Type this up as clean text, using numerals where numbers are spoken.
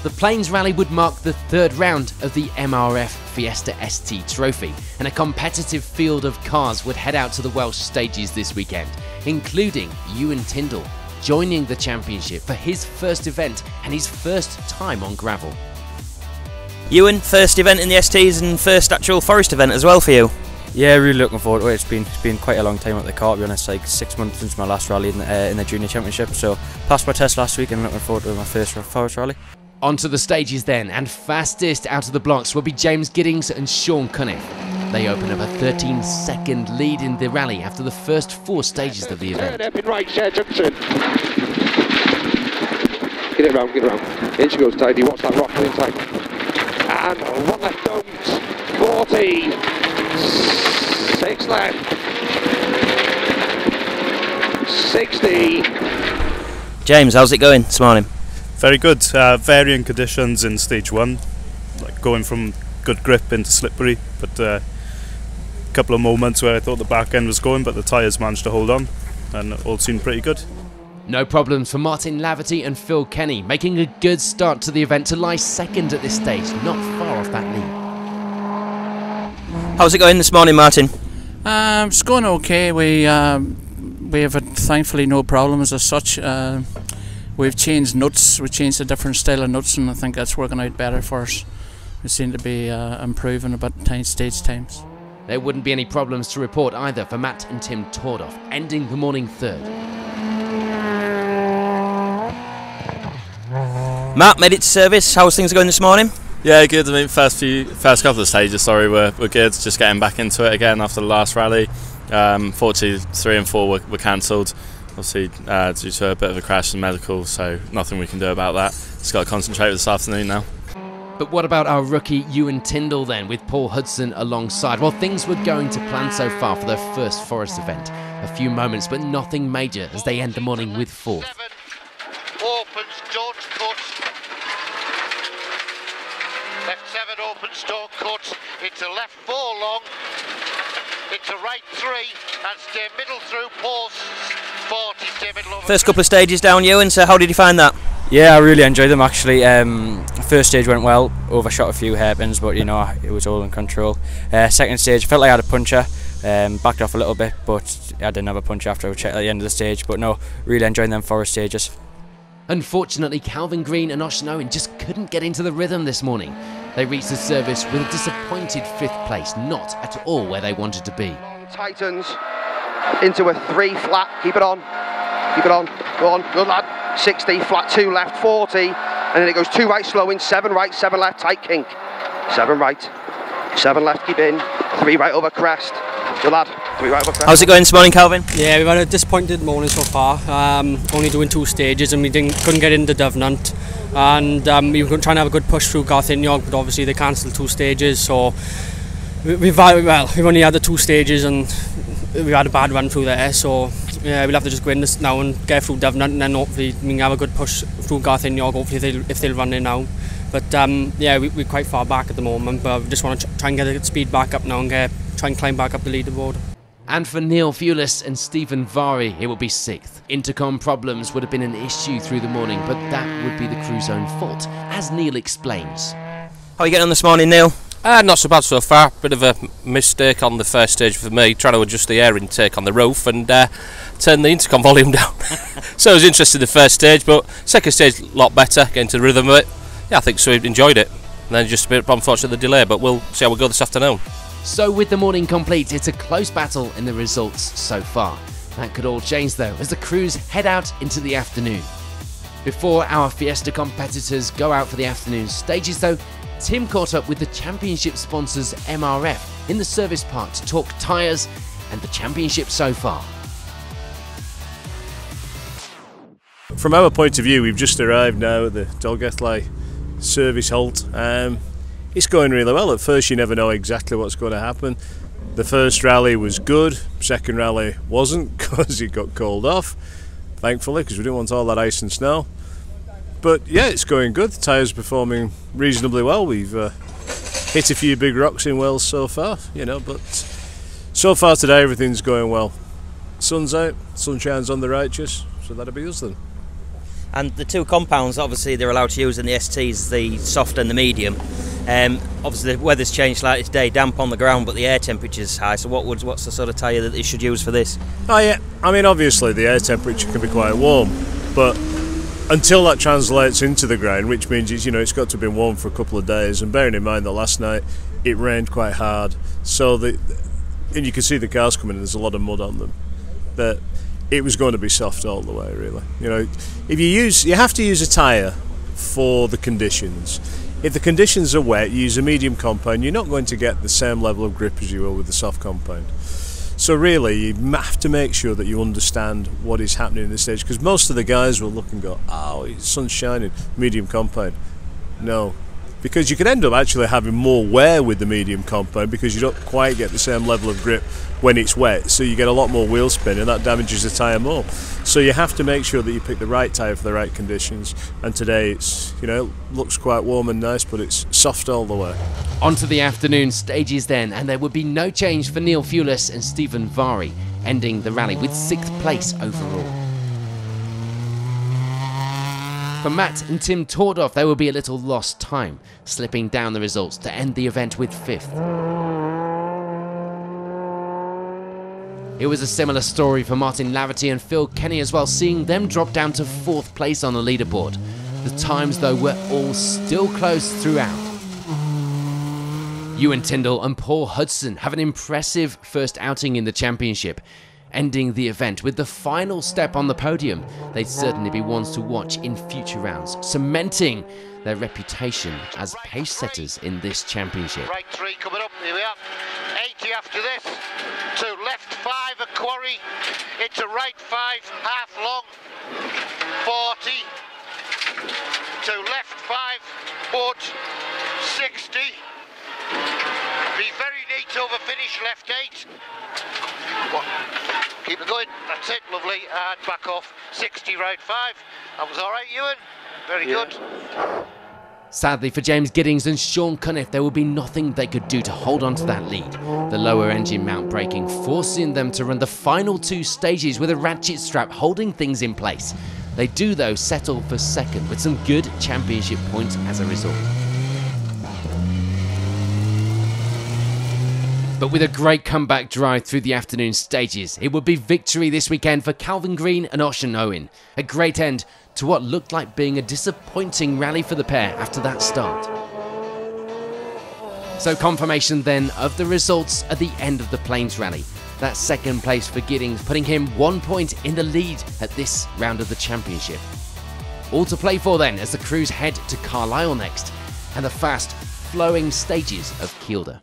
The Plains Rally would mark the third round of the MRF Fiesta ST Trophy, and a competitive field of cars would head out to the Welsh stages this weekend, including Ewan Tyndall joining the championship for his first event and his first time on gravel. Ewan, first event in the STs and first actual forest event as well for you. Yeah, really looking forward to it. It's been quite a long time at the car, to be honest, like 6 months since my last rally in the junior championship, so passed my test last week and looking forward to my first forest rally. Onto the stages then, and fastest out of the blocks will be James Giddings and Sean Cunniff. They open up a 13-second lead in the rally after the first 4 stages of the event. Get it round, get it round. In she goes, tidy. Watch that rock in tight. And 1 left, don't. 40. 6 left. 60. James, how's it going this morning? Very good. Varying conditions in stage 1, like going from good grip into slippery, but a couple of moments where I thought the back end was going, but the tyres managed to hold on, and it all seemed pretty good. No problems for Martin Laverty and Phil Kenny, making a good start to the event to lie second at this stage, not far off that lead. How's it going this morning, Martin? It's going okay. We have thankfully no problems as such. We've changed nuts, we've changed a different style of nuts, and I think that's working out better for us. We seem to be improving a bit stage times. There wouldn't be any problems to report either for Matt and Tim Tordoff, ending the morning third. Matt, made it to service. How's things going this morning? Yeah, good. I mean, first couple of stages, we're good. Just getting back into it again after the last rally. Fortunately, 3 and 4 were cancelled. Obviously, due to a bit of a crash and medical, so nothing we can do about that. Just got to concentrate this afternoon now. But what about our rookie Ewan Tyndall then, with Paul Hudson alongside? Well, things were going to plan so far for their first forest event. A few moments, but nothing major as they end the morning with 4th. 7 opens, don't cut. Left 7 opens, don't cut. Into left 4 long. Into right 3 and stay middle through posts. 40, stay middle over. First couple of stages down, Ewan, so how did you find that? Yeah, I really enjoyed them actually. First stage went well, overshot a few hairpins, but you know, it was all in control. Second stage, felt like I had a puncher, backed off a little bit, but I didn't have a puncher after I checked at the end of the stage. But no, really enjoying them forest stages. Unfortunately, Calvin Green and Ocean Owen just couldn't get into the rhythm this morning. They reached the service with a disappointed 5th place, not at all where they wanted to be. Tightens into a 3 flat. Keep it on. Keep it on. Go on. Good lad. 60. Flat 2 left. 40. And then it goes 2 right, slow in. 7 right, 7 left. Tight kink. 7 right. 7 left. Keep in. 3 right over crest. Good lad. 3 right over crest. How's it going this morning, Calvin? Yeah, we've had a disappointed morning so far. Only doing 2 stages, and we couldn't get into Devnant. And we were trying to have a good push through Garthinog, but obviously they cancelled 2 stages. So we've only had the 2 stages, and we've had a bad run through there. So yeah, we'll have to just go in this now and get through Devnant, and then hopefully we can have a good push through Garthinog. Hopefully if they'll run in now. But yeah, we're quite far back at the moment, but we just want to try and get the speed back up now and try and climb back up the leaderboard. And for Neil Fulis and Stephen Vari, it will be 6th. Intercom problems would have been an issue through the morning, but that would be the crew's own fault, as Neil explains. How are you getting on this morning, Neil? Not so bad so far. Bit of a mistake on the first stage for me, trying to adjust the air intake on the roof and turn the intercom volume down. So I was interested in the first stage, but second stage a lot better, getting to the rhythm of it. Yeah, I think so. Enjoyed it. And then just a bit unfortunate the delay, but we'll see how we go this afternoon. So with the morning complete, it's a close battle in the results so far. That could all change though, as the crews head out into the afternoon. Before our Fiesta competitors go out for the afternoon stages though, Tim caught up with the championship sponsors MRF in the service part to talk tyres and the championship so far. From our point of view, we've just arrived now at the Dolgellau service halt. It's going really well. At first you never know exactly what's going to happen. The first rally was good, second rally wasn't because it got called off, thankfully, because we didn't want all that ice and snow. But yeah, it's going good. The tyres performing reasonably well. We've hit a few big rocks in Wales so far, but so far today everything's going well. Sun's out, sun shines on the righteous, so that'll be us then. And the two compounds, obviously, they're allowed to use in the STs, the soft and the medium. Obviously, the weather's changed slightly today, damp on the ground, but the air temperature's high. So what's the sort of tyre that you should use for this? Oh yeah, I mean obviously the air temperature can be quite warm, but until that translates into the ground, which means it's got to have been warm for a couple of days. And bearing in mind that last night it rained quite hard, so and you can see the cars coming, and there's a lot of mud on them. That it was going to be soft all the way, really. If you have to use a tyre for the conditions. If the conditions are wet, you use a medium compound, you're not going to get the same level of grip as you will with the soft compound. So really, you have to make sure that you understand what is happening in this stage, because most of the guys will look and go, oh, the sun's shining, medium compound. No, because you can end up actually having more wear with the medium compound because you don't quite get the same level of grip when it's wet, so you get a lot more wheel spin and that damages the tyre more. So you have to make sure that you pick the right tyre for the right conditions, and today it's looks quite warm and nice, but it's soft all the way. On to the afternoon stages then, and there would be no change for Neil Fulis and Stephen Vari, ending the rally with 6th place overall. For Matt and Tim Tordoff, there will be a little lost time, slipping down the results to end the event with 5th. It was a similar story for Martin Laverty and Phil Kenny as well, seeing them drop down to 4th place on the leaderboard. The times though were all still close throughout. Ewan Tyndall and Paul Hudson have an impressive first outing in the championship, ending the event with the final step on the podium. They'd certainly be ones to watch in future rounds, cementing their reputation as pace setters in this championship. Right 3 coming up, here we are. 80 after this, to left 5 a quarry, into right 5, half long, 40, to left 5, mud, 60, be very neat over finish, left 8, keep it going, that's it, lovely, and back off, 60 right 5, that was alright Ewan, very good. Sadly for James Giddings and Sean Cunniff, there would be nothing they could do to hold on to that lead. The lower engine mount breaking, forcing them to run the final 2 stages with a ratchet strap holding things in place. They do though settle for 2nd with some good championship points as a result. But with a great comeback drive through the afternoon stages, it would be victory this weekend for Calvin Green and Ocean Owen. A great end to what looked like being a disappointing rally for the pair after that start. So confirmation then of the results at the end of the Plains Rally. That 2nd place for Giddings, putting him 1 point in the lead at this round of the championship. All to play for then as the crews head to Carlisle next, and the fast flowing stages of Kielder.